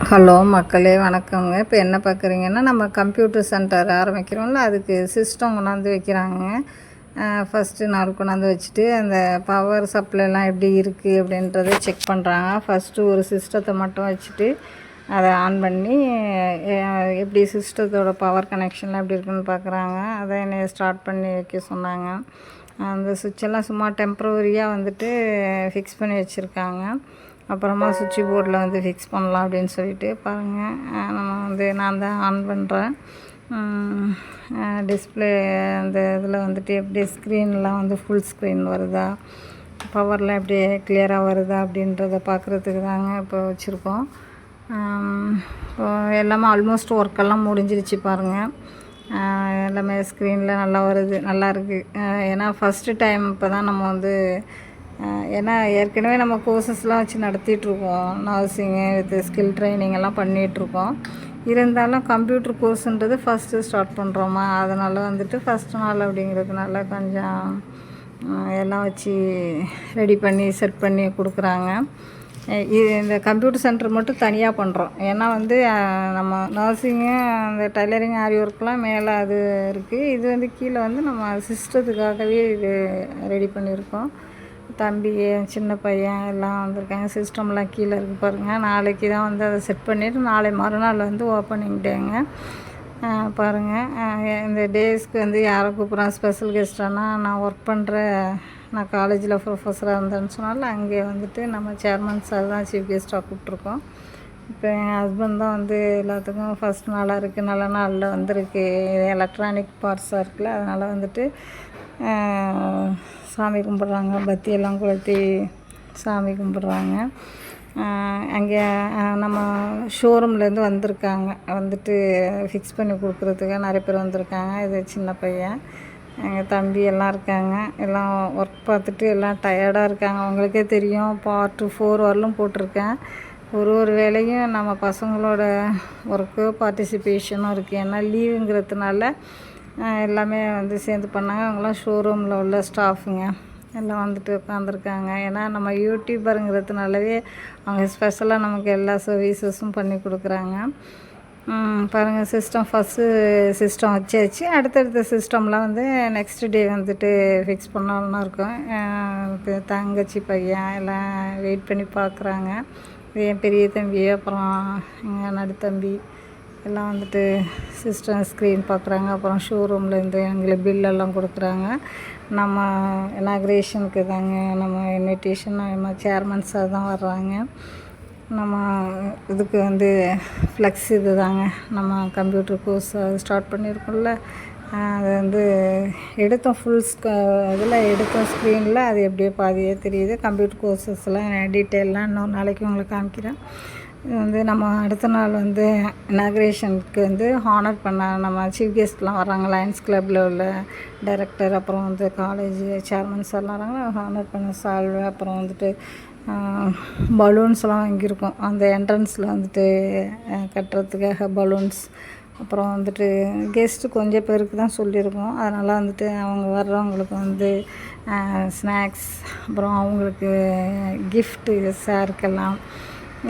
Hello மக்களே, வணக்கங்க. இப்போ என்ன பார்க்குறீங்கன்னா, நம்ம கம்ப்யூட்டர் சென்டர் ஆரம்பிக்கிறோம்ல, அதுக்கு சிஸ்டம் கொண்டாந்து வைக்கிறாங்க. ஃபஸ்ட்டு நாள் கொண்டாந்து வச்சுட்டு அந்த பவர் சப்ளைலாம் எப்படி இருக்குது அப்படின்றத செக் பண்ணுறாங்க. ஃபஸ்ட்டு ஒரு சிஸ்டத்தை மட்டும் வச்சுட்டு அதை ஆன் பண்ணி எப்படி சிஸ்டத்தோட பவர் கனெக்ஷன்லாம் எப்படி இருக்குன்னு பார்க்குறாங்க. அதை என்னை ஸ்டார்ட் பண்ணி வைக்க சொன்னாங்க. அந்த சுவிட்செல்லாம் சும்மா டெம்ப்ரவரியாக வந்துட்டு ஃபிக்ஸ் பண்ணி வச்சுருக்காங்க. அப்புறமா சுவிட்ச் போர்டில் வந்து ஃபிக்ஸ் பண்ணலாம் அப்படின்னு சொல்லிட்டு பாருங்கள். நம்ம வந்து நான் தான் ஆன் பண்ணுறேன். டிஸ்பிளே அந்த இதில் வந்துட்டு எப்படி ஸ்க்ரீன்லாம் வந்து ஃபுல் ஸ்க்ரீன் வருதா, பவர்லாம் எப்படி கிளியராக வருதா அப்படின்றத பார்க்குறதுக்கு தாங்க இப்போ வச்சுருக்கோம். இப்போ எல்லாமே ஆல்மோஸ்ட் ஒர்க்கெல்லாம் முடிஞ்சிருச்சு பாருங்கள். எல்லாமே ஸ்க்ரீனில் நல்லா வருது, நல்லா இருக்குது. ஏன்னா ஃபஸ்ட்டு டைம் இப்போ தான் நம்ம வந்து ஏன்னா ஏற்கனவே நம்ம கோர்சஸ்லாம் வச்சு நடத்திட்டுருக்கோம். நர்சிங்கு வித் ஸ்கில் ட்ரைனிங் எல்லாம் பண்ணிகிட்ருக்கோம். இருந்தாலும் கம்ப்யூட்டர் கோர்ஸுன்றது ஃபஸ்ட்டு ஸ்டார்ட் பண்ணுறோமா, அதனால் வந்துட்டு ஃபஸ்ட்டு நாள் அப்படிங்கிறதுனால கொஞ்சம் எல்லாம் வச்சு ரெடி பண்ணி செட் பண்ணி கொடுக்குறாங்க. இந்த கம்ப்யூட்டர் சென்டர் மட்டும் தனியாக பண்ணுறோம். ஏன்னா வந்து நம்ம நர்சிங்கு அந்த டைலரிங் ஆரி ஒர்க்லாம் மேலே அது இருக்குது. இது வந்து கீழே வந்து நம்ம சிஸ்டத்துக்காகவே இது ரெடி பண்ணியிருக்கோம். தம்பி, சின்ன பையன் எல்லாம் வந்திருக்காங்க. சிஸ்டம்லாம் கீழே இருக்குது பாருங்கள். நாளைக்கு தான் வந்து அதை செட் பண்ணிவிட்டு நாளை மறுநாள் வந்து ஓப்பனிங் டேங்க. பாருங்கள், இந்த டேஸ்க்கு வந்து யாரை கூப்பிட்றேன் ஸ்பெஷல் கெஸ்ட்டானா, நான் ஒர்க் பண்ணுற நான் காலேஜில் ப்ரொஃபஸராக இருந்தேன்னு சொன்னாலும் அங்கே வந்துட்டு நம்ம சேர்மன் சார் தான் சீஃப் கெஸ்ட்டாக கூப்பிட்ருக்கோம். இப்போ என் ஹஸ்பண்ட் தான் வந்து எல்லாத்துக்கும் ஃபஸ்ட் நாளாக இருக்குது, நல்ல நாளில் வந்திருக்கு. எலக்ட்ரானிக் பார்ட்ஸாக இருக்குல்ல, அதனால் வந்துட்டு சாமி கும்பிட்றாங்க. பத்தியெல்லாம் கொளுத்தி சாமி கும்பிட்றாங்க. அங்கே நம்ம ஷோரூம்லேருந்து வந்திருக்காங்க, வந்துட்டு ஃபிக்ஸ் பண்ணி கொடுக்குறதுக்கு நிறைய பேர் வந்திருக்காங்க. இது சின்ன பையன், எங்கள் தம்பி எல்லாம் இருக்காங்க. எல்லாம் ஒர்க் பார்த்துட்டு எல்லாம் டயர்டாக இருக்காங்க. அவங்களுக்கே தெரியும், பார்ட் 4 வரலும் போட்டிருக்கேன். ஒரு வேலையும் நம்ம பசங்களோட ஒர்க்கு பார்ட்டிசிபேஷனும் இருக்குது. ஏன்னா லீவுங்கிறதுனால எல்லாமே வந்து சேர்ந்து பண்ணாங்க. அவங்களாம் ஷோரூமில் உள்ள ஸ்டாஃபுங்க எல்லாம் வந்துட்டு உட்காந்துருக்காங்க. ஏன்னா நம்ம யூடியூபருங்கிறதுனாலவே அவங்க ஸ்பெஷலாக நமக்கு எல்லா சர்வீசஸும் பண்ணி கொடுக்குறாங்க. பாருங்கள், ஃபஸ்ட்டு சிஸ்டம் வச்சாச்சு. அடுத்தடுத்த சிஸ்டம்லாம் வந்து நெக்ஸ்ட் டே வந்துட்டு ஃபிக்ஸ் பண்ணாலும் இருக்கும். தங்கச்சி பையன் எல்லாம் வெயிட் பண்ணி பார்க்குறாங்க. என் பெரிய தம்பி, அப்புறம் எங்கள் நடுத்தம்பி எல்லாம் வந்துட்டு சிஸ்டம் ஸ்க்ரீன் பார்க்குறாங்க. அப்புறம் ஷோரூம்லேருந்து எங்களுக்கு பில்லெல்லாம் கொடுக்குறாங்க. நம்ம இனாக்ரேஷனுக்கு தாங்க நம்ம இன்விடேஷன் நம்ம சேர்மன் சார் தான் வர்றாங்க. நம்ம இதுக்கு வந்து ஃப்ளெக்ஸ் இது தாங்க, நம்ம கம்ப்யூட்டர் கோர்ஸ் ஸ்டார்ட் பண்ணியிருக்கோம்ல, அது வந்து எடுத்தோம் இதில் எடுத்தோம் ஸ்க்ரீனில். அது எப்படியோ பாதியே தெரியுது. கம்ப்யூட்டர் கோர்சஸ்லாம் டீட்டெயிலாம் இன்னொரு நாளைக்கு உங்களுக்கு காமிக்கிறேன். இது வந்து நம்ம அடுத்த நாள் வந்து இனாக்ரேஷனுக்கு வந்து ஹானர் பண்ண நம்ம சீஃப் கெஸ்ட்லாம் வர்றாங்க. லயன்ஸ் கிளப்பில் உள்ள டைரக்டர், அப்புறம் வந்து காலேஜ் சேர்மன்ஸ் எல்லாம் வராங்க. ஹானர் பண்ண சால்வை, அப்புறம் வந்துட்டு பலூன்ஸ்லாம் வாங்கியிருக்கோம். அந்த என்ட்ரன்ஸில் வந்துட்டு கட்டுறதுக்காக பலூன்ஸ். அப்புறம் வந்துட்டு கெஸ்ட்டு கொஞ்சம் பேருக்கு தான் சொல்லியிருக்கோம். அதனால் வந்துட்டு அவங்க வர்றவங்களுக்கு வந்து ஸ்நாக்ஸ், அப்புறம் அவங்களுக்கு கிஃப்ட்டு சாருக்கெல்லாம்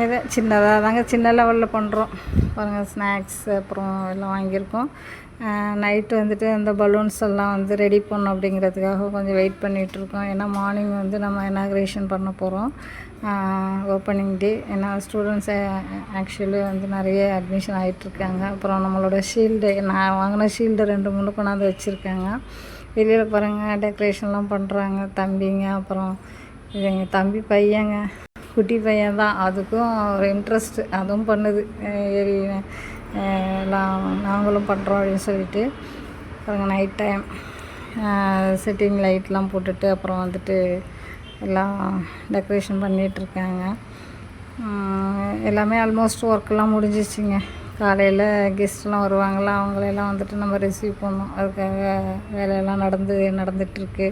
ஏதோ சின்னதாக தாங்க, சின்ன லெவலில் பண்ணுறோம் பாருங்கள். ஸ்நாக்ஸ் அப்புறம் எல்லாம் வாங்கியிருக்கோம். நைட்டு வந்துட்டு அந்த பலூன்ஸ் எல்லாம் வந்து ரெடி பண்ணோம் அப்படிங்கிறதுக்காக கொஞ்சம் வெயிட் பண்ணிகிட்ருக்கோம். ஏன்னா மார்னிங் வந்து நம்ம இனாக்ரேஷன் பண்ண போகிறோம், ஓப்பனிங் டே. ஏன்னா ஸ்டூடெண்ட்ஸ் ஆக்சுவலி வந்து நிறைய அட்மிஷன் ஆகிட்டுருக்காங்க. அப்புறம் நம்மளோட ஷீல்டு, நான் வாங்கின ஷீல்டு 2-3 கொண்டாந்து வச்சுருக்காங்க. வெளியில் பாருங்கள் டெக்கரேஷன்லாம் பண்ணுறாங்க தம்பிங்க. அப்புறம் இது எங்கள் தம்பி பையங்க, குட்டி பையன் தான், அதுக்கும் ஒரு இன்ட்ரெஸ்ட்டு, அதுவும் பண்ணுது. எல்லாம் நாங்களும் பண்ணுறோம் அப்படின்னு சொல்லிட்டு பாருங்கள். நைட் டைம் செட்டிங் லைட்லாம் போட்டுட்டு அப்புறம் வந்துட்டு எல்லாம் டெக்கரேஷன் பண்ணிகிட்ருக்காங்க. எல்லாமே ஆல்மோஸ்ட் ஒர்க்கெல்லாம் முடிஞ்சிச்சிங்க. காலையில் கெஸ்ட்லாம் வருவாங்களா, அவங்களெல்லாம் வந்துட்டு நம்ம ரிசீவ் பண்ணோம். அதுக்காக வேலையெல்லாம் நடந்துகிட்ருக்கு.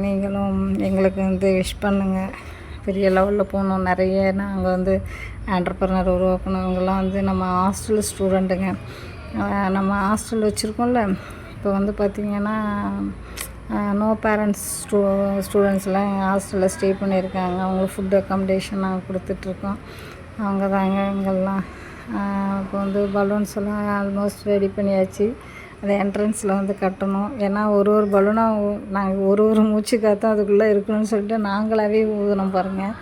நீங்களும் எங்களுக்கு வந்து விஷ் பண்ணுங்கள். பெரிய லெவலில் போகணும். நிறைய நாங்கள் வந்து ஆண்டர்ப்ரனர் உருவாக்கணும். இவங்கெல்லாம் வந்து நம்ம ஹாஸ்டல் ஸ்டூடெண்ட்டுங்க. நம்ம ஹாஸ்டல் வச்சுருக்கோம்ல, இப்போ வந்து பார்த்திங்கன்னா நோ பேரண்ட்ஸ் ஸ்டூடெண்ட்ஸ்லாம் எங்கள் ஹாஸ்டலில் ஸ்டே பண்ணியிருக்காங்க. அவங்களுக்கு ஃபுட் அக்காமடேஷன் நாங்கள் கொடுத்துட்ருக்கோம். அவங்க தாங்க இங்கெல்லாம். இப்போ வந்து பலூன்ஸ் எல்லாம் ஆல்மோஸ்ட் ரெடி பண்ணியாச்சு. அது என்ட்ரன்ஸில் வந்து கட்டணும். ஏன்னா ஒரு பலூனாக நாங்கள் ஒரு மூச்சு காற்றும் அதுக்குள்ளே இருக்கணும்னு சொல்லிட்டு நாங்களாகவே ஊதினோம் பாருங்கள்.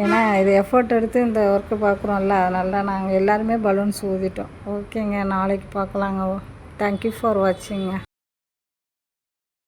ஏன்னா இது எஃபர்ட் எடுத்து இந்த ஒர்க்கு பார்க்குறோம்ல, அதனால நாங்கள் எல்லாருமே பலூன்ஸ் ஊதிட்டோம். ஓகேங்க, நாளைக்கு பார்க்கலாங்க. Thank you for வாட்சிங்க.